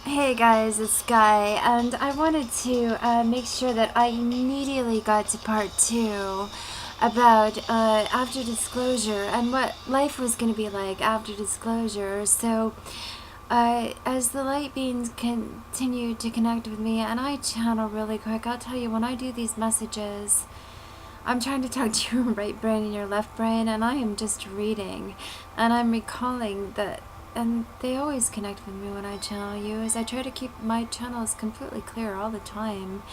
Hey guys, it's Guy, and I wanted to make sure that I immediately got to part 2 about after disclosure and what life was going to be like after disclosure. So, as the light beings continue to connect with me, and I channel really quick, I'll tell you, when I do these messages, I'm trying to talk to your right brain and your left brain, and I am just reading, and I'm recalling that. And they always connect with me when I channel you, as I try to keep my channels completely clear all the time.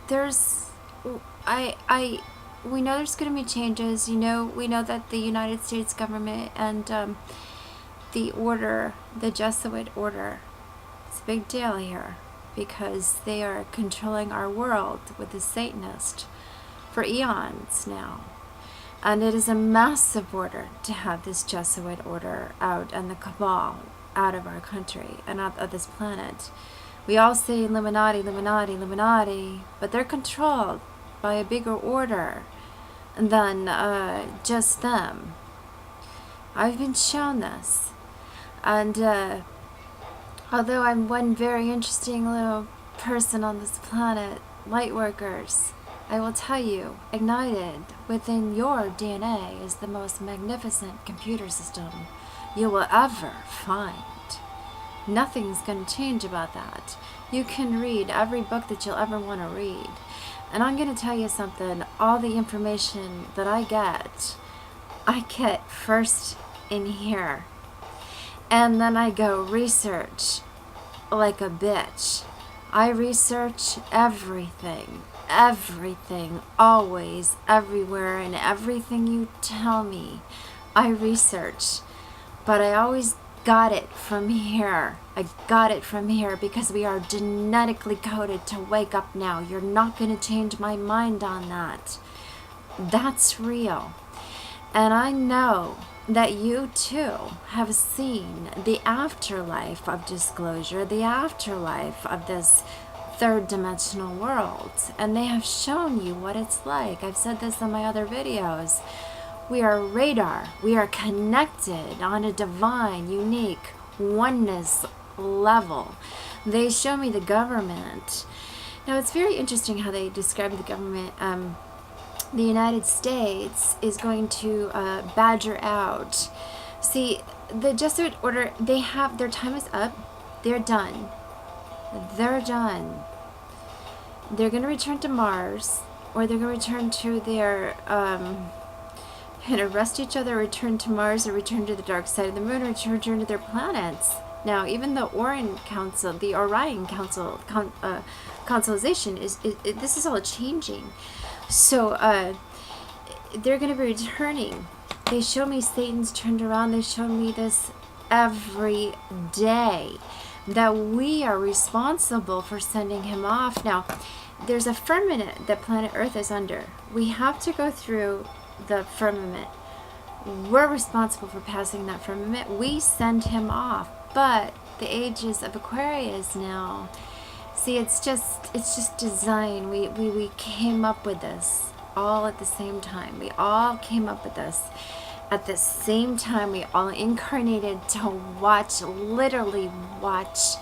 There's, we know there's going to be changes. We know that the United States government and the order, the Jesuit order, it's a big deal here because they are controlling our world with the Satanist for eons now. And it is a massive order to have this Jesuit order out and the Kabal out of our country and out of this planet. We all say Illuminati, Illuminati, Illuminati, but they're controlled by a bigger order than just them. I've been shown this. And although I'm one very interesting little person on this planet, Lightworkers, I will tell you, ignited within your DNA is the most magnificent computer system you will ever find. Nothing's going to change about that. You can read every book that you'll ever want to read. And I'm going to tell you something, all the information that I get first in here. And then I go research like a bitch. I research everything, always, everywhere, and everything you tell me, I research. But I always got it from here. I got it from here because we are genetically coded to wake up now. You're not going to change my mind on that. That's real. And I know that you too have seen the afterlife of disclosure, the afterlife of this third dimensional world, and they have shown you what it's like. I've said this in my other videos. We are radar. We are connected on a divine, unique oneness level. They show me the government. Now it's very interesting how they describe the government. The United States is going to badger out. See, the Jesuit order, they have, their time is up. They're done. They're done. They're going to return to Mars, or they're going to return to their, and arrest each other, return to Mars, or return to the dark side of the moon, or return to their planets. Now, even the Orion Council, the Orion Council, constellation, this is all changing. So, they're going to be returning. They show me Satan's turned around. They show me this every day, that we are responsible for sending him off. Now, there's a firmament that planet Earth is under. We have to go through the firmament. We're responsible for passing that firmament. We send him off. But the ages of Aquarius now, see, it's just design. We came up with this all at the same time. We all came up with this at the same time. We all incarnated to watch, literally watch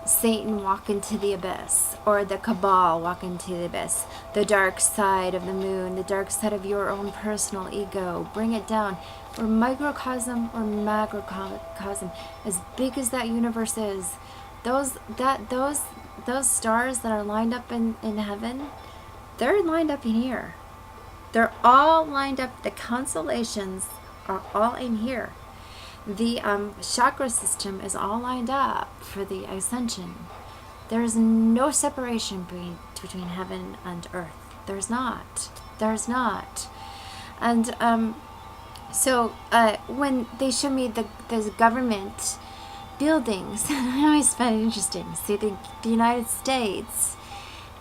Satan walk into the abyss, or the Kabal walk into the abyss, the dark side of the moon, the dark side of your own personal ego. Bring it down. Or microcosm or macrocosm, as big as that universe is, those stars that are lined up in heaven, they're lined up in here. They're all lined up. The constellations are all in here. The chakra system is all lined up for the Ascension. There is no separation between heaven and earth. There's not. There's not. And so when they show me the government buildings, I always find it interesting. See, the United States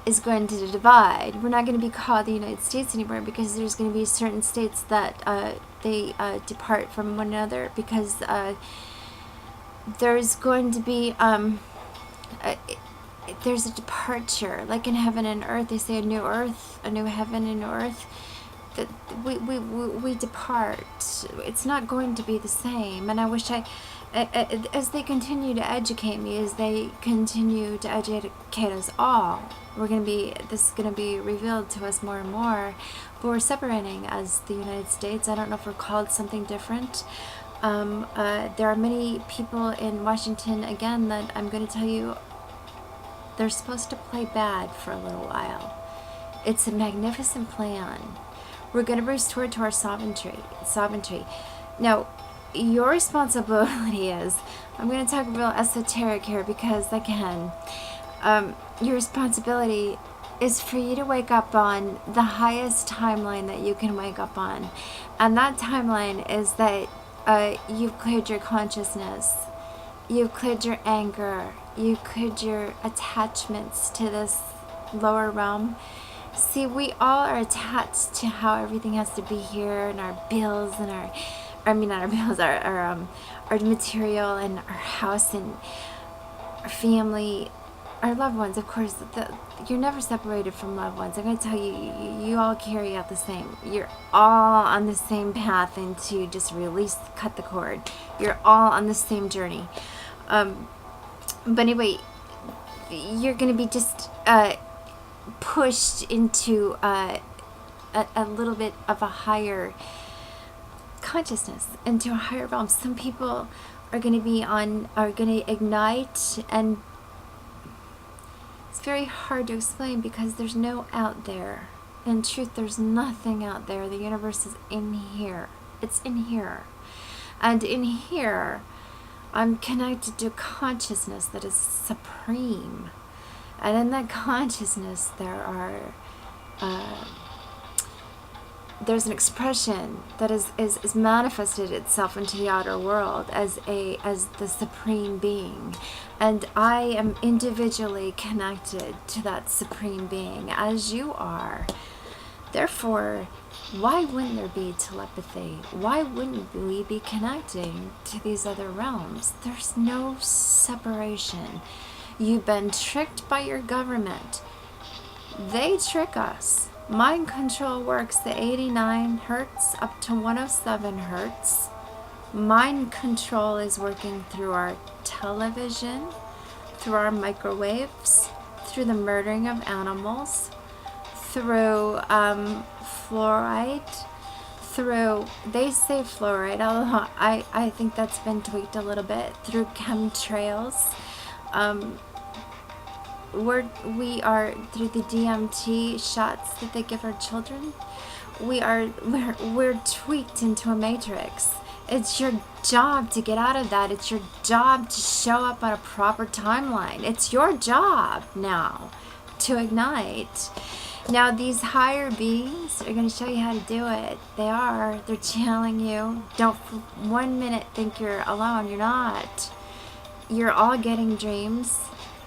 is going to divide. We're not going to be called the United States anymore, because there's going to be certain states that they depart from one another, because there's going to be there's a departure, like in heaven and earth. They say a new earth, a new heaven, a new earth. That we depart. It's not going to be the same. And I wish as they continue to educate me, as they continue to educate us all, this is going to be revealed to us more and more. But we're separating as the United States. I don't know if we're called something different. There are many people in Washington, again, that I'm going to tell you, they're supposed to play bad for a little while. It's a magnificent plan. We're going to be restored to our sovereignty. Now, your responsibility is, I'm going to talk real esoteric here because I can. Your responsibility is for you to wake up on the highest timeline that you can wake up on. And that timeline is that you've cleared your consciousness. You've cleared your anger. You've cleared your attachments to this lower realm. See, we all are attached to how everything has to be here, and our bills and our material and our house and our family, our loved ones. Of course, you're never separated from loved ones. I'm going to tell you, you all carry out the same. You're all on the same path, and to just cut the cord. You're all on the same journey. But anyway, you're going to be just pushed into a little bit of a higher consciousness, into a higher realm. Some people are going to ignite, and it's very hard to explain because there's no out there. In truth, there's nothing out there. The universe is in here. It's in here. And in here, I'm connected to consciousness that is supreme. And in that consciousness, there's an expression that is manifested itself into the outer world as the supreme being. And I am individually connected to that supreme being, as you are. Therefore, why wouldn't there be telepathy? Why wouldn't we be connecting to these other realms? There's no separation. You've been tricked by your government. They trick us. Mind control works at 89 hertz up to 107 hertz. Mind control is working through our television, through our microwaves, through the murdering of animals, through fluoride, they say fluoride, although I think that's been tweaked a little bit, through chemtrails. We are through the DMT shots that they give our children. We're tweaked into a matrix. It's your job to get out of that. It's your job to show up on a proper timeline. It's your job now to ignite. Now these higher beings are going to show you how to do it. They're channeling you. Don't for 1 minute think you're alone. You're not. You're all getting dreams.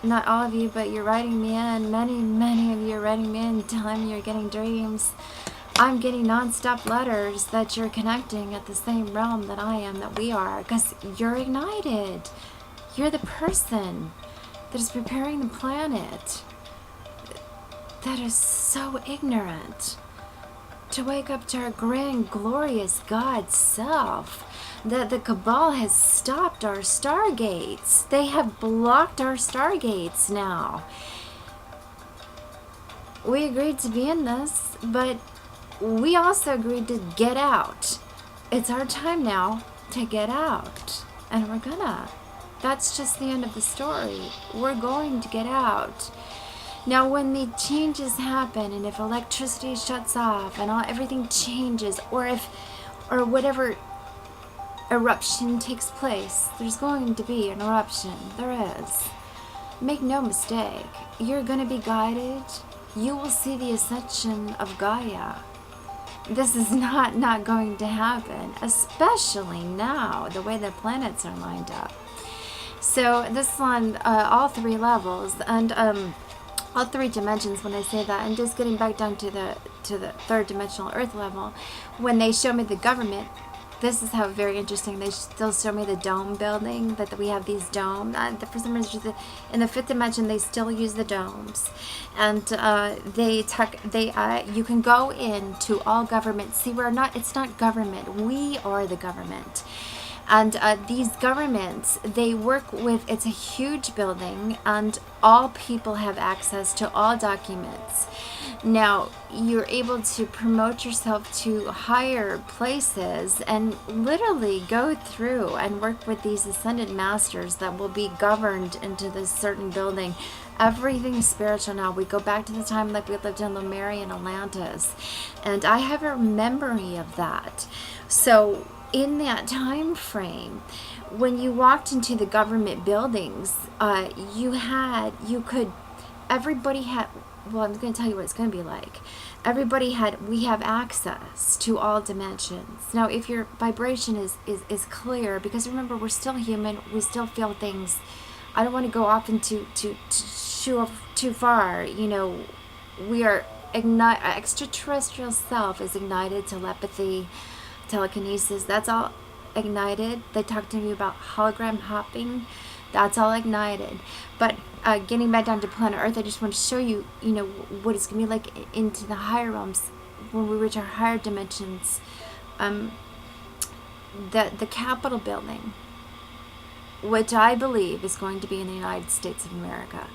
Not all of you, but you're writing me in. Many of you are writing me in, telling me you're getting dreams. I'm getting non-stop letters that you're connecting at the same realm that I am, that we are, because you're ignited. You're the person that is preparing the planet that is so ignorant to wake up to our grand, glorious God self. That the Kabal has stopped our stargates. They have blocked our stargates now. We agreed to be in this, but we also agreed to get out. It's our time now to get out. And we're gonna. That's just the end of the story. We're going to get out. Now when the changes happen, and if electricity shuts off and everything changes, or whatever eruption takes place, there's going to be an eruption. There is. Make no mistake, you're going to be guided. You will see the ascension of Gaia. This is not going to happen, especially now, the way the planets are lined up. So this is on all three levels, and all three dimensions when I say that. And just getting back down to the third dimensional earth level, when they show me the government, this is how very interesting. They still show me the dome building, that we have these domes. For some reason, in the fifth dimension, they still use the domes, and you can go into all government. See, it's not government. We are the government. And these governments, they work with, it's a huge building, and all people have access to all documents. Now, you're able to promote yourself to higher places and literally go through and work with these ascended masters that will be governed into this certain building. Everything is spiritual now. We go back to the time like we lived in Lemuria and Atlantis. And I have a memory of that. So in that time frame, when you walked into the government buildings, everybody had, well, I'm going to tell you what it's going to be like. We have access to all dimensions. Now, if your vibration is clear, because remember, we're still human, we still feel things. I don't want to go off into to shoo off too far. You know, we are extraterrestrial self is ignited, telepathy, telekinesis, that's all ignited. They talked to me about hologram hopping, that's all ignited. But getting back down to planet Earth, I just want to show you, you know, what it's going to be like into the higher realms when we reach our higher dimensions. The Capitol building, which I believe is going to be in the United States of America,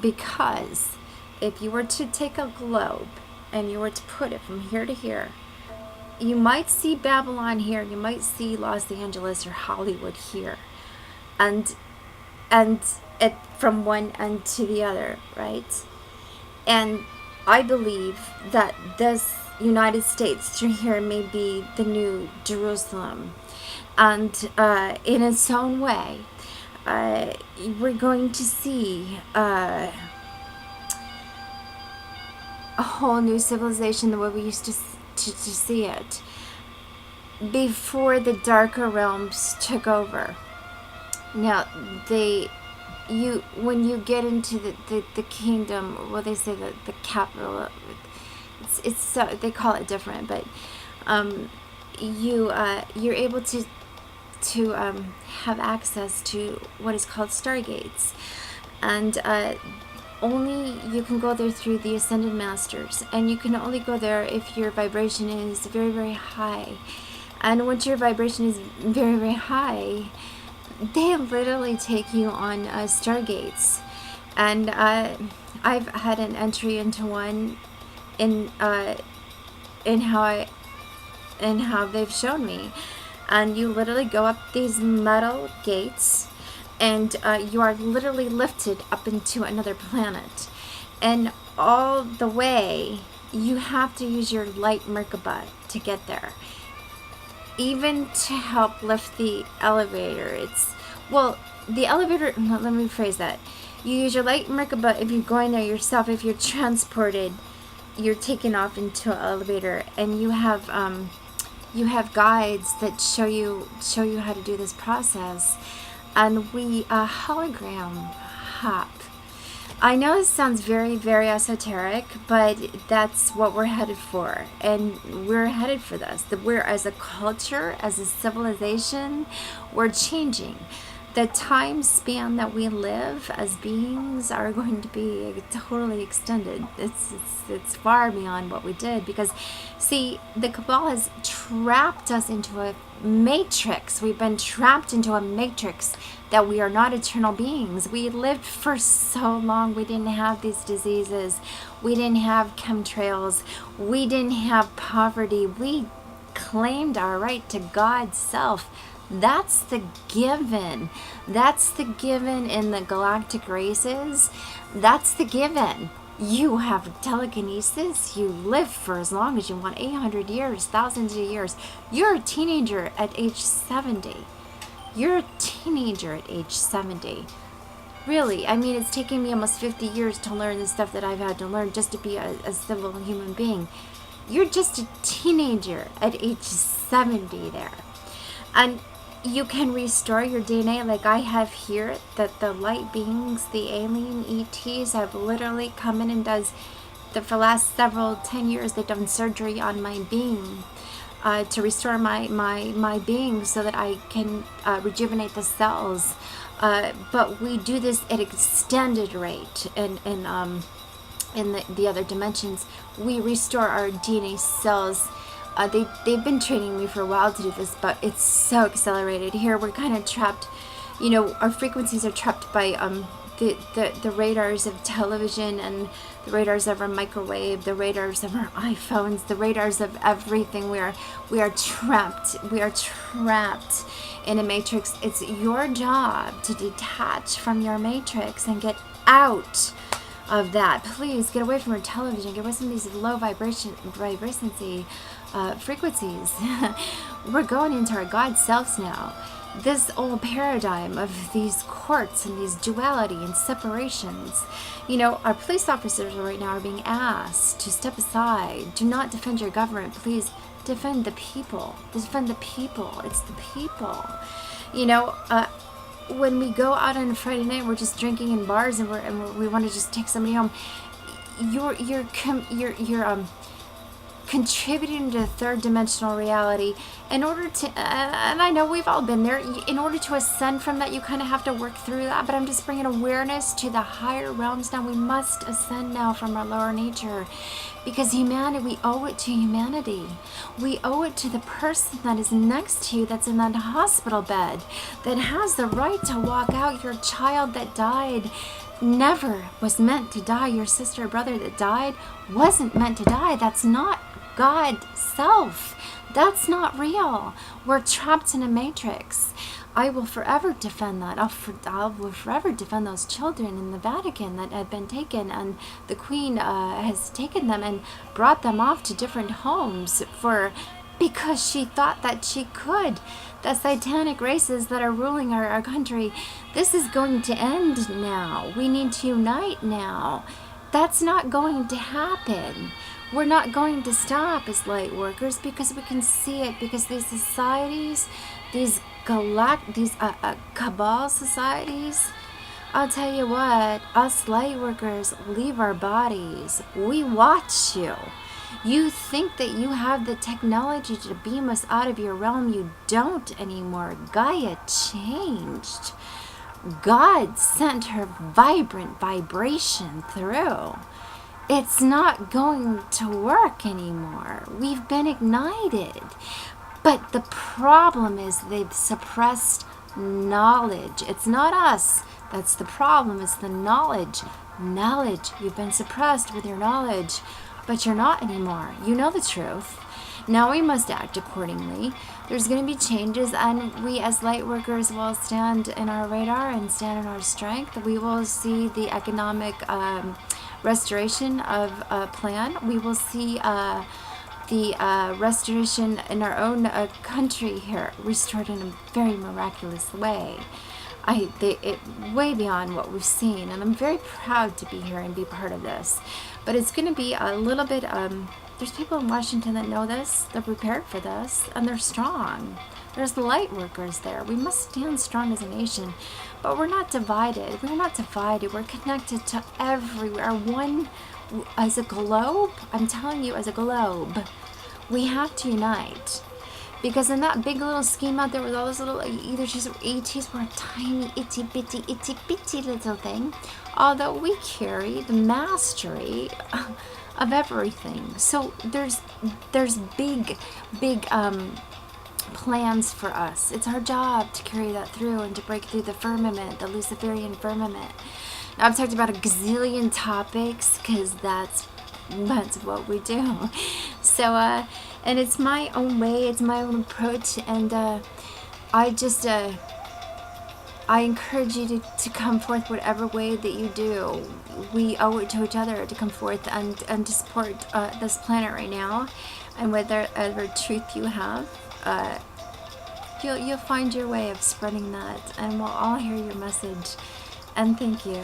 because if you were to take a globe and you were to put it from here to here, you might see Babylon here, you might see Los Angeles or Hollywood here, and it from one end to the other, right? And I believe that this United States through here may be the new Jerusalem, and in its own way, we're going to see a whole new civilization the way we used to see it before the darker realms took over. Now, when you get into the kingdom, well, they say that the capital, it's so, they call it different, but you're able to have access to what is called Stargates, and only you can go there through the Ascended Masters, and you can only go there if your vibration is very, very high. And once your vibration is very, very high, they literally take you on Stargates. And I've had an entry into one in how they've shown me. And you literally go up these metal gates, and you are literally lifted up into another planet. And all the way, you have to use your light Merkaba to get there. Even to help lift the elevator. The elevator, no, let me rephrase that. You use your light Merkaba if you're going there yourself. If you're transported, you're taken off into an elevator, and you have guides that show you how to do this process. And we hologram hop. I know it sounds very, very esoteric, but that's what we're headed for. And we're headed for this. We're, as a culture, as a civilization, we're changing. The time span that we live as beings are going to be totally extended. It's far beyond what we did, because, see, the Kabal has trapped us into a matrix. We've been trapped into a matrix that we are not eternal beings. We lived for so long. We didn't have these diseases. We didn't have chemtrails. We didn't have poverty. We claimed our right to God's self. That's the given. That's the given in the galactic races. That's the given. You have telekinesis. You live for as long as you want, 800 years, thousands of years. You're a teenager at age 70. You're a teenager at age 70. Really, I mean, it's taken me almost 50 years to learn the stuff that I've had to learn just to be a civil human being. You're just a teenager at age 70 there. And you can restore your DNA like I have here, that the light beings, the alien ETs have literally come in and for the last 10 years, they've done surgery on my being to restore my being so that I can rejuvenate the cells. But we do this at extended rate, and in the other dimensions, we restore our DNA cells they've been training me for a while to do this, but it's so accelerated. Here we're kind of trapped, you know, our frequencies are trapped by the radars of television and the radars of our microwave, the radars of our iPhones, the radars of everything. We are trapped. We are trapped in a matrix. It's your job to detach from your matrix and get out of that. Please get away from your television. Get away from these low vibrancy frequencies. We're going into our God selves now. This old paradigm of these courts and these duality and separations. You know, our police officers right now are being asked to step aside. Do not defend your government. Please defend the people. Defend the people. It's the people. You know, when we go out on Friday night, we're just drinking in bars and we want to just take somebody home. You're contributing to the third dimensional reality in order to, and I know we've all been there, in order to ascend from that, you kind of have to work through that, but I'm just bringing awareness to the higher realms now. We must ascend now from our lower nature, because humanity, we owe it to humanity. We owe it to the person that is next to you, that's in that hospital bed, that has the right to walk out. Your child that died never was meant to die. Your sister or brother that died wasn't meant to die. That's not God self. That's not real. We're trapped in a matrix. I will forever defend that. I will forever defend those children in the Vatican that have been taken, and the Queen has taken them and brought them off to different homes because she thought that she could. The satanic races that are ruling our country, this is going to end now. We need to unite now. That's not going to happen. We're not going to stop as light workers, because we can see it, because these societies, these Kabal societies, I'll tell you what, us light workers leave our bodies. We watch you. You think that you have the technology to beam us out of your realm. You don't anymore. Gaia changed. God sent her vibrant vibration through. It's not going to work anymore. We've been ignited. But the problem is they've suppressed knowledge. It's not us. That's the problem. It's the knowledge. Knowledge. You've been suppressed with your knowledge. But you're not anymore. You know the truth. Now we must act accordingly. There's going to be changes, and we as light workers will stand in our radar and stand in our strength. We will see the economic restoration of a plan. We will see the restoration in our own country here restored in a very miraculous way. Way beyond what we've seen, and I'm very proud to be here and be part of this. But it's going to be a little bit, there's people in Washington that know this, they're prepared for this, and they're strong. There's light workers there. We must stand strong as a nation, but we're not divided. We're not divided. We're connected to everywhere. One, as a globe, I'm telling you, as a globe, we have to unite. Because in that big little scheme out there with all those little ETs, we're a tiny, itty bitty little thing. Although we carry the mastery of everything. So there's big plans for us. It's our job to carry that through and to break through the firmament, the Luciferian firmament. Now, I've talked about a gazillion topics because that's what we do. So, and it's my own way, it's my own approach, and I encourage you to come forth whatever way that you do. We owe it to each other to come forth and to support this planet right now. And whatever truth you have, you'll find your way of spreading that, and we'll all hear your message. And thank you.